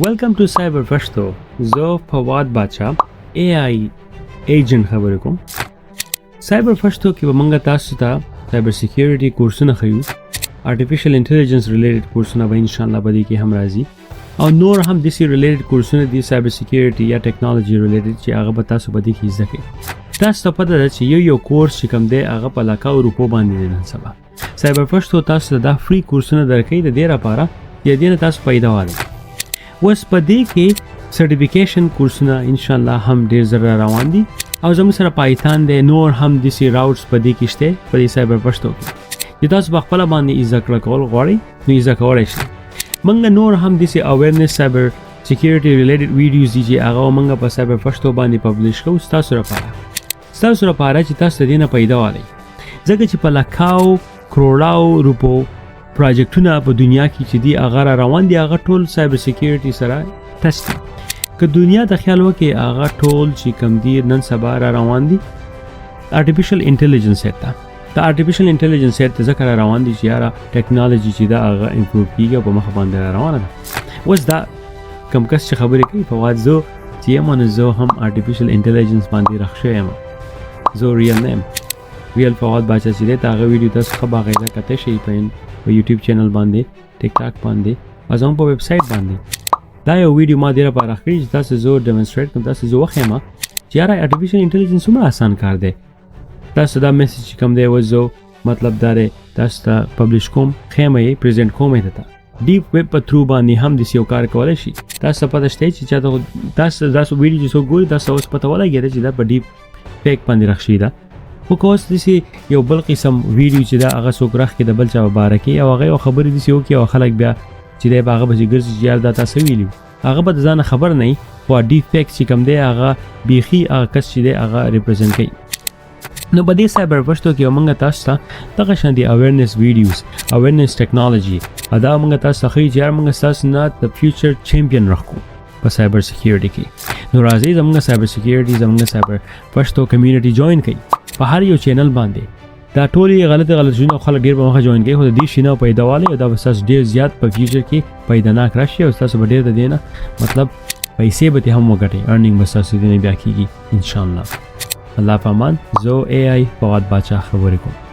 Welcome to CyberPashto. زه فواد بادشاه AI ایجنټ خبرې کوم. CyberPashto کې به موږ تاسو ته Cybersecurity کورسونه ښیو. Artificial Intelligence related کورسونه به ان شاء الله به دې کې هم راځي او نور هم د سی related کورسونه دي Cybersecurity یا Technology related چې هغه به تاسو به دې کې زده کړئ. تاسو ته پته ده چې یو کورس چې کوم دی هغه په لکاو روپو باندې دی نن سبا. CyberPashto تاسو ته دا فری کورسونه درکوي د دې لپاره چې دې نه تاسو پیدا والی. اوس په دې کې سرټیفیکیشن کورسونه ان شاء الله هم ډیر زر روان دي او زموږ سره پایتان دی نور هم د سی راوټس په دې کې شته په دې CyberPashto کې. چې تاسو په خپل باندې ایزه کول غواړئ نو ایزه کولای شئ. موږ نور هم د سی اویرنس سایبر سکیورټي ریلیټډ ویډیوز دي چې هغه موږ په CyberPashto باندې پبلش کوو تاسو لپاره چې تاسو دې نه پیدا والی. ځکه چې په لکاو کروڑاو روپو پروجیکټونه په دنیا کې چې دی هغه روان دي هغه ټول سایبر سکیورټي سره ټچ دي. که دنیا ته خیال وکړي هغه ټول چې کم دي نن سبا روان دي آرټیفیشل انټیلیجنس ته. د آرټیفیشل انټیلیجنس ته ځکه روان دي چې یاره ټیکنالوژي چې دا هغه امپروو کیږي په مخ باندې روانه ده. اوس دا کم کس چې خبرې کوي په واځ زه چې یم زه هم آرټیفیشل انټیلیجنس باندې راښه یم. زه ریل نیم ریل فواد بادشاه چې دی هغه ویډیو تاسو ښه باغیده کته شي په یوټیوب چینل باندې ټیک ټاک باندې او زموږ په ویب سایټ باندې دا یو ویډیو ما ډیره په راخړی چې تاسو زه ډیمونسټریټ کوم تاسو زه وخیمه چې یاره آرټیفیشل انټیلیجنس څومره آسان کار دی. تاسو دا میسج کوم دی وځو مطلب دا دی تاسو ته پبلش کوم خیمه یې پریزنټ کوم ته ډیپ ویب په تھرو باندې هم د یو کار کولای شي. تاسو پته شته چې تاسو ویډیو چې ګورئ تاسو اوس پته ولګی چې دا په ډیپ فیک باندې راخشي دا خو کوس دسی یو بل قسم ویډیو چې دا هغه څوک راخ کې د بل چا مبارکي او هغه خبرې دسی او کې او خلک بیا چې دا هغه به ګرځي یار دا تاسو ویلو هغه به ځان خبر نه او ډیپ فیک چې کوم دی هغه بیخي هغه کس چې دی هغه ریپرزنټ کوي. نو په دې CyberPashto کې موږ تاسو ته دغه شان دي اویرنس ویډیوز اویرنس ټیکنالوژي ادا موږ تاسو ته چې یار موږ تاسو نه د فیوچر چیمپیون راخو په سایبر سکیورټي کې. نو راځي زموږ سایبر سکیورټي زموږ CyberPashto کمیونټي جوائن کړئ. په هر یو چینل باندې دا ټولې غلط شونه خلک ډیر په مخه جوائن کوي خو د دې شینه پیدا والی او دا وساس ډیر زیات په فیوچر کې پیدا نه راشي او تاسو به ډیر د دینه مطلب پیسې به هم وګټئ ارنینګ به تاسو دې بیا کیږي ان شاء الله. الله پامان زه AI فواد بادشاه خبرې کوم.